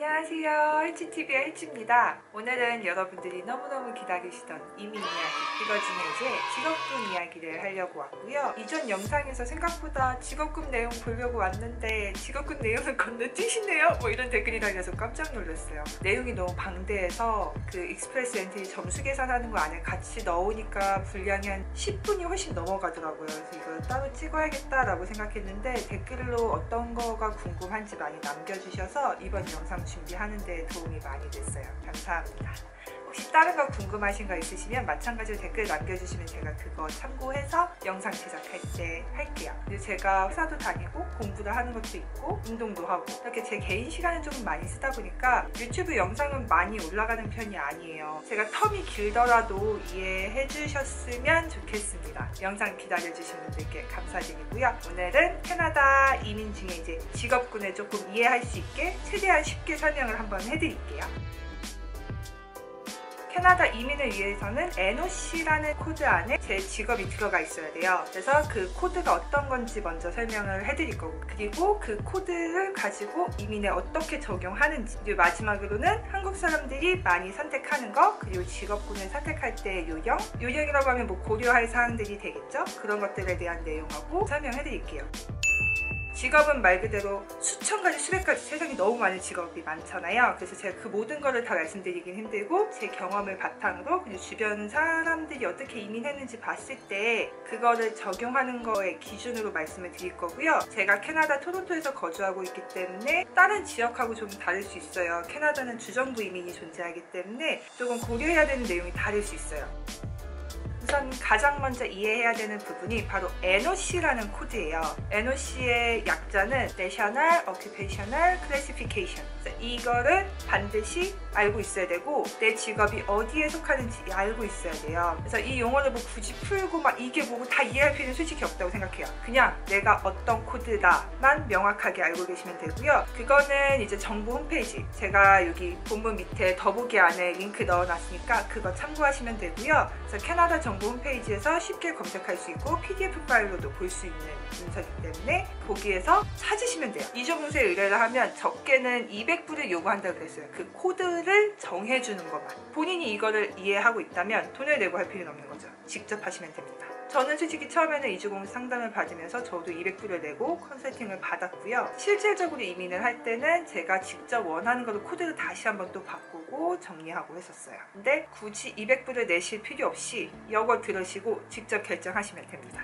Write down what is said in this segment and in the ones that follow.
안녕하세요, 헬치TV의 헬치입니다. 오늘은 여러분들이 너무너무 기다리시던 이민 이야기, 이거 중에 이제 직업군 이야기를 하려고 왔고요. 이전 영상에서 생각보다 직업군 내용 보려고 왔는데 직업군 내용을 건너뛰시네요? 뭐 이런 댓글이 달려서 깜짝 놀랐어요. 내용이 너무 방대해서 그 익스프레스 엔트리 점수 계산하는 거 안에 같이 넣으니까 분량이 한 10분이 훨씬 넘어가더라고요. 그래서 이걸 따로 찍어야겠다라고 생각했는데 댓글로 어떤 거가 궁금한지 많이 남겨주셔서 이번 영상 준비하는 데 도움이 많이 됐어요. 감사합니다. 혹시 다른 거 궁금하신 거 있으시면 마찬가지로 댓글 남겨주시면 제가 그거 참고해서 영상 제작할 때 할게요. 그리고 제가 회사도 다니고 공부도 하는 것도 있고 운동도 하고 이렇게 제 개인 시간을 조금 많이 쓰다 보니까 유튜브 영상은 많이 올라가는 편이 아니에요. 제가 텀이 길더라도 이해해 주셨으면 좋겠습니다. 영상 기다려주신 분들께 감사드리고요. 오늘은 캐나다 이민 중에 이제 직업군을 조금 이해할 수 있게 최대한 쉽게 설명을 한번 해드릴게요. 캐나다 이민을 위해서는 NOC라는 코드 안에 제 직업이 들어가 있어야 돼요. 그래서 그 코드가 어떤 건지 먼저 설명을 해드릴 거고, 그리고 그 코드를 가지고 이민에 어떻게 적용하는지, 그리고 마지막으로는 한국 사람들이 많이 선택하는 거, 그리고 직업군을 선택할 때의 요령이라고 하면 뭐 고려할 사항들이 되겠죠? 그런 것들에 대한 내용하고 설명해드릴게요. 직업은 말 그대로 수천 가지, 수백 가지, 세상에 너무 많은 직업이 많잖아요. 그래서 제가 그 모든 거를 다 말씀드리긴 힘들고 제 경험을 바탕으로 그리고 주변 사람들이 어떻게 이민했는지 봤을 때 그거를 적용하는 거에 기준으로 말씀을 드릴 거고요. 제가 캐나다 토론토에서 거주하고 있기 때문에 다른 지역하고 좀 다를 수 있어요. 캐나다는 주정부 이민이 존재하기 때문에 조금 고려해야 되는 내용이 다를 수 있어요. 우선 가장 먼저 이해해야 되는 부분이 바로 NOC라는 코드예요. NOC의 약자는 National Occupational Classification. 이거를 반드시 알고 있어야 되고 내 직업이 어디에 속하는지 알고 있어야 돼요. 그래서 이 용어를 뭐 굳이 풀고 막 이게 뭐고 다 이해할 필요는 솔직히 없다고 생각해요. 그냥 내가 어떤 코드다만 명확하게 알고 계시면 되고요. 그거는 이제 정부 홈페이지, 제가 여기 본문 밑에 더보기 안에 링크 넣어놨으니까 그거 참고하시면 되고요. 그래서 캐나다 정부 홈페이지에서 쉽게 검색할 수 있고 PDF 파일로도 볼 수 있는 문서이기 때문에 거기에서 찾으시면 돼요. 이조문서에 의뢰를 하면 적게는 200불을 요구한다고 그랬어요. 그 코드를 정해주는 것만. 본인이 이거를 이해하고 있다면 돈을 내고 할 필요는 없는 거죠. 직접 하시면 됩니다. 저는 솔직히 처음에는 이주공 상담을 받으면서 저도 200불을 내고 컨설팅을 받았고요. 실질적으로 이민을 할 때는 제가 직접 원하는 걸로 코드를 다시 한번 또 바꾸고 정리하고 했었어요. 근데 굳이 200불을 내실 필요 없이 이거 들으시고 직접 결정하시면 됩니다.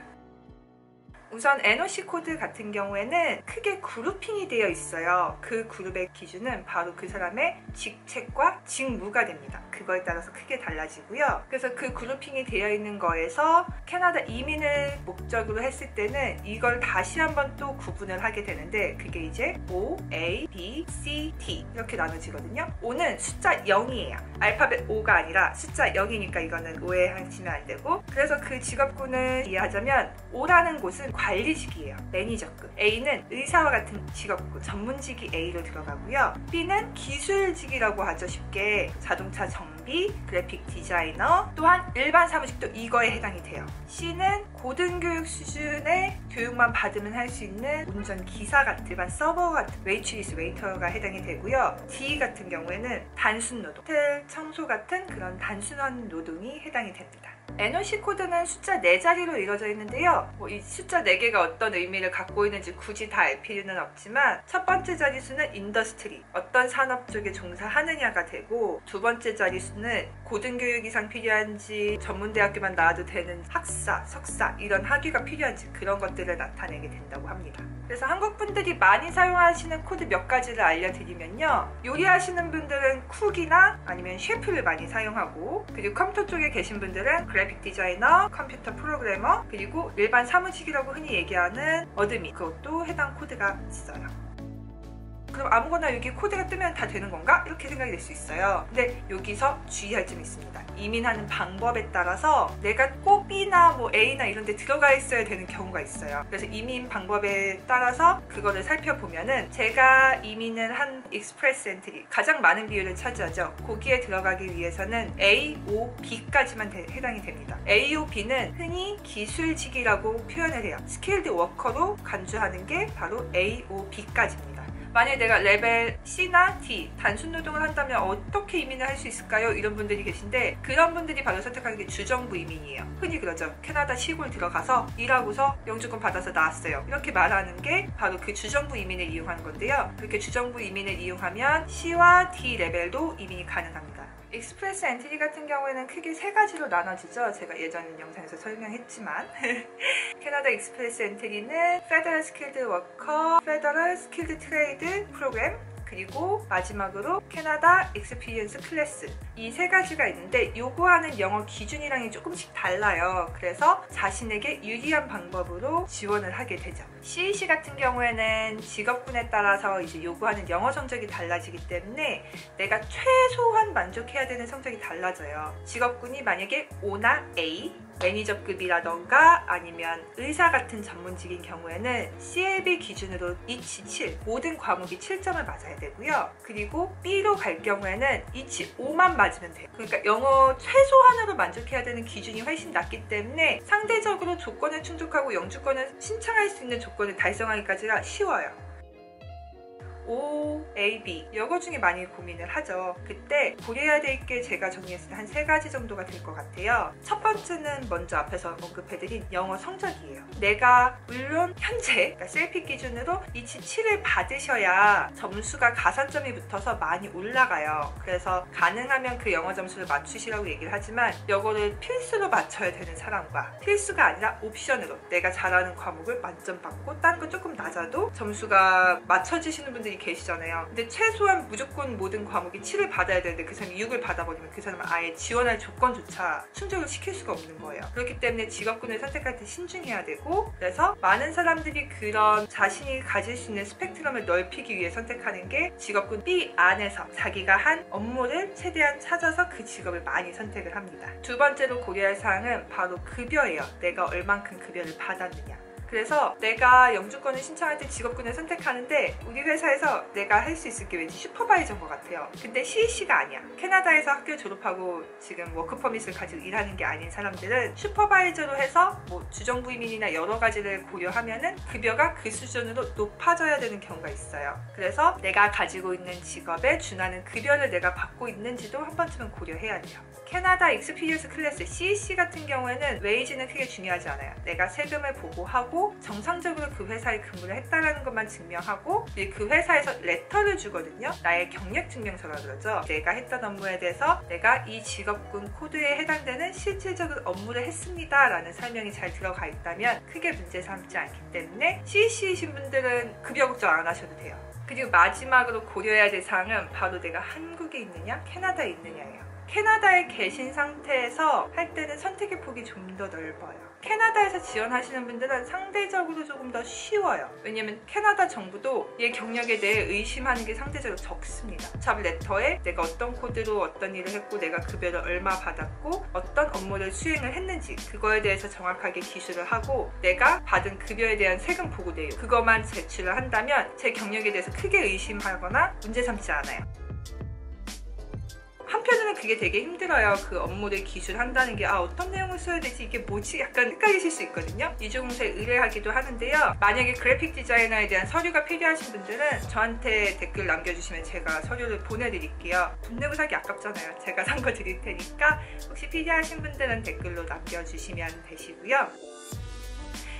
우선 NOC 코드 같은 경우에는 크게 그룹핑이 되어 있어요. 그 그룹의 기준은 바로 그 사람의 직책과 직무가 됩니다. 그거에 따라서 크게 달라지고요. 그래서 그 그룹핑이 되어 있는 거에서 캐나다 이민을 목적으로 했을 때는 이걸 다시 한번 또 구분을 하게 되는데 그게 이제 O, A, B, C, D 이렇게 나눠지거든요. O는 숫자 0이에요. 알파벳 O가 아니라 숫자 0이니까 이거는 오해하시면 안 되고, 그래서 그 직업군을 이해하자면 O라는 곳은 관리직이에요. 매니저급. A는 의사와 같은 직업군, 전문직이 A로 들어가고요. B는 기술직이라고 하죠. 쉽게 자동차 정비, 그래픽 디자이너, 또한 일반 사무직도 이거에 해당이 돼요. C는 고등교육 수준의 교육만 받으면 할 수 있는 운전기사 같은 일반 서버 같은 웨이트리스, 웨이터가 해당이 되고요. D 같은 경우에는 단순 노동, 호텔 청소 같은 그런 단순한 노동이 해당이 됩니다. NOC 코드는 숫자 4자리로 이루어져 있는데요. 이 숫자 4개가 어떤 의미를 갖고 있는지 굳이 다 알 필요는 없지만 첫 번째 자릿수는 인더스트리, 어떤 산업 쪽에 종사하느냐가 되고, 두 번째 자릿수는 고등교육 이상 필요한지 전문대학교만 나와도 되는 학사, 석사 이런 학위가 필요한지 그런 것들을 나타내게 된다고 합니다. 그래서 한국 분들이 많이 사용하시는 코드 몇 가지를 알려드리면요. 요리하시는 분들은 쿡이나 아니면 셰프를 많이 사용하고, 그리고 컴퓨터 쪽에 계신 분들은 그래픽 디자이너, 컴퓨터 프로그래머, 그리고 일반 사무직이라고 흔히 얘기하는 어드민, 그것도 해당 코드가 있어요. 그럼 아무거나 여기 코드가 뜨면 다 되는 건가? 이렇게 생각이 될 수 있어요. 근데 여기서 주의할 점이 있습니다. 이민하는 방법에 따라서 내가 꼭 B나 뭐 A나 이런 데 들어가 있어야 되는 경우가 있어요. 그래서 이민 방법에 따라서 그거를 살펴보면은 제가 이민을 한 익스프레스 엔트리 가장 많은 비율을 차지하죠. 거기에 들어가기 위해서는 A, O, B까지만 해당이 됩니다. A, O, B는 흔히 기술직이라고 표현을 해요. 스킬드 워커로 간주하는 게 바로 A, O, B까지입니다. 만약에 내가 레벨 C나 D 단순 노동을 한다면 어떻게 이민을 할 수 있을까요? 이런 분들이 계신데 그런 분들이 바로 선택하는 게 주정부 이민이에요. 흔히 그러죠. 캐나다 시골 들어가서 일하고서 영주권 받아서 나왔어요. 이렇게 말하는 게 바로 그 주정부 이민을 이용하는 건데요. 그렇게 주정부 이민을 이용하면 C와 D 레벨도 이민이 가능합니다. 익스프레스 엔트리 같은 경우에는 크게 세 가지로 나눠지죠. 제가 예전 영상에서 설명했지만 캐나다 익스프레스 엔트리는 페더럴 스킬드 워커, 페더럴 스킬드 트레이드 프로그램, 그리고 마지막으로 캐나다 익스피리언스 클래스, 이 세 가지가 있는데 요구하는 영어 기준이랑이 조금씩 달라요. 그래서 자신에게 유리한 방법으로 지원을 하게 되죠. CEC 같은 경우에는 직업군에 따라서 이제 요구하는 영어 성적이 달라지기 때문에 내가 최소한 만족해야 되는 성적이 달라져요. 직업군이 만약에 O나 A, 매니저급이라던가 아니면 의사 같은 전문직인 경우에는 CLB 기준으로 이치 7, 모든 과목이 7점을 맞아야 되고요. 그리고 B로 갈 경우에는 이치 5만 맞으면 돼요. 그러니까 영어 최소한으로 만족해야 되는 기준이 훨씬 낮기 때문에 상대적으로 조건에 충족하고 영주권을 신청할 수 있는 조건을 달성하기까지가 쉬워요. O, A, B 이거 중에 많이 고민을 하죠. 그때 고려해야 될 게 제가 정리했을 때 한 3가지 정도가 될 것 같아요. 첫 번째는 먼저 앞에서 언급해드린 영어 성적이에요. 내가 물론 현재 그러니까 셀피 기준으로 이치 7을 받으셔야 점수가 가산점이 붙어서 많이 올라가요. 그래서 가능하면 그 영어 점수를 맞추시라고 얘기를 하지만 이거를 필수로 맞춰야 되는 사람과 필수가 아니라 옵션으로 내가 잘하는 과목을 만점 받고 다른 거 조금 낮아도 점수가 맞춰지시는 분들이 계시잖아요. 근데 최소한 무조건 모든 과목이 7을 받아야 되는데 그 사람이 6을 받아버리면 그 사람은 아예 지원할 조건조차 충족을 시킬 수가 없는 거예요. 그렇기 때문에 직업군을 선택할 때 신중해야 되고, 그래서 많은 사람들이 그런 자신이 가질 수 있는 스펙트럼을 넓히기 위해 선택하는 게 직업군 B 안에서 자기가 한 업무를 최대한 찾아서 그 직업을 많이 선택을 합니다. 두 번째로 고려할 사항은 바로 급여예요. 내가 얼만큼 급여를 받았느냐. 그래서 내가 영주권을 신청할 때 직업군을 선택하는데 우리 회사에서 내가 할 수 있을 게 왠지 슈퍼바이저인 것 같아요. 근데 CEC가 아니야. 캐나다에서 학교 졸업하고 지금 워크퍼밋을 가지고 일하는 게 아닌 사람들은 슈퍼바이저로 해서 뭐 주정부 이민이나 여러 가지를 고려하면은 급여가 그 수준으로 높아져야 되는 경우가 있어요. 그래서 내가 가지고 있는 직업에 준하는 급여를 내가 받고 있는지도 한 번쯤은 고려해야 돼요. 캐나다 익스피리언스 클래스 CEC 같은 경우에는 웨이지는 크게 중요하지 않아요. 내가 세금을 보고하고 정상적으로 그 회사에 근무를 했다는 것만 증명하고 그 회사에서 레터를 주거든요. 나의 경력 증명서라고 그러죠. 내가 했던 업무에 대해서 내가 이 직업군 코드에 해당되는 실질적인 업무를 했습니다 라는 설명이 잘 들어가 있다면 크게 문제 삼지 않기 때문에 CEC이신 분들은 급여 걱정 안 하셔도 돼요. 그리고 마지막으로 고려해야 될 사항은 바로 내가 한국에 있느냐 캐나다에 있느냐예요. 캐나다에 계신 상태에서 할 때는 선택의 폭이 좀 더 넓어요. 캐나다에서 지원하시는 분들은 상대적으로 조금 더 쉬워요. 왜냐면 캐나다 정부도 얘 경력에 대해 의심하는 게 상대적으로 적습니다. 잡 레터에 내가 어떤 코드로 어떤 일을 했고 내가 급여를 얼마 받았고 어떤 업무를 수행을 했는지 그거에 대해서 정확하게 기술을 하고 내가 받은 급여에 대한 세금 보고 내용 그것만 제출을 한다면 제 경력에 대해서 크게 의심하거나 문제 삼지 않아요. 한편으로는 그게 되게 힘들어요. 그 업무를 기술한다는 게 어떤 내용을 써야 되지? 이게 뭐지? 약간 헷갈리실 수 있거든요. 이중무사에 의뢰하기도 하는데요. 만약에 그래픽 디자이너에 대한 서류가 필요하신 분들은 저한테 댓글 남겨주시면 제가 서류를 보내드릴게요. 돈 내고 사기 아깝잖아요. 제가 산 거 드릴 테니까 혹시 필요하신 분들은 댓글로 남겨주시면 되시고요.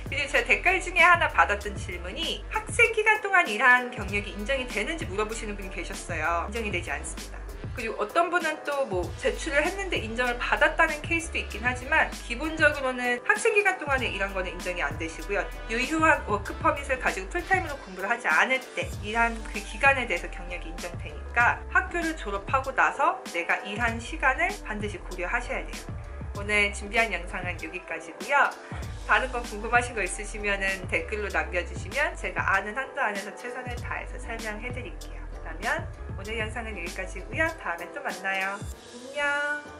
그리고 제가 댓글 중에 하나 받았던 질문이 학생 기간 동안 일한 경력이 인정이 되는지 물어보시는 분이 계셨어요. 인정이 되지 않습니다. 그리고 어떤 분은 또 뭐 제출을 했는데 인정을 받았다는 케이스도 있긴 하지만 기본적으로는 학생 기간 동안에 일한 거는 인정이 안 되시고요. 유효한 워크퍼밋을 가지고 풀타임으로 공부를 하지 않을 때 일한 그 기간에 대해서 경력이 인정되니까 학교를 졸업하고 나서 내가 일한 시간을 반드시 고려하셔야 돼요. 오늘 준비한 영상은 여기까지고요. 다른 거 궁금하신 거 있으시면 댓글로 남겨주시면 제가 아는 한도 안에서 최선을 다해서 설명해 드릴게요. 그러면 오늘 영상은 여기까지고요. 다음에 또 만나요. 안녕.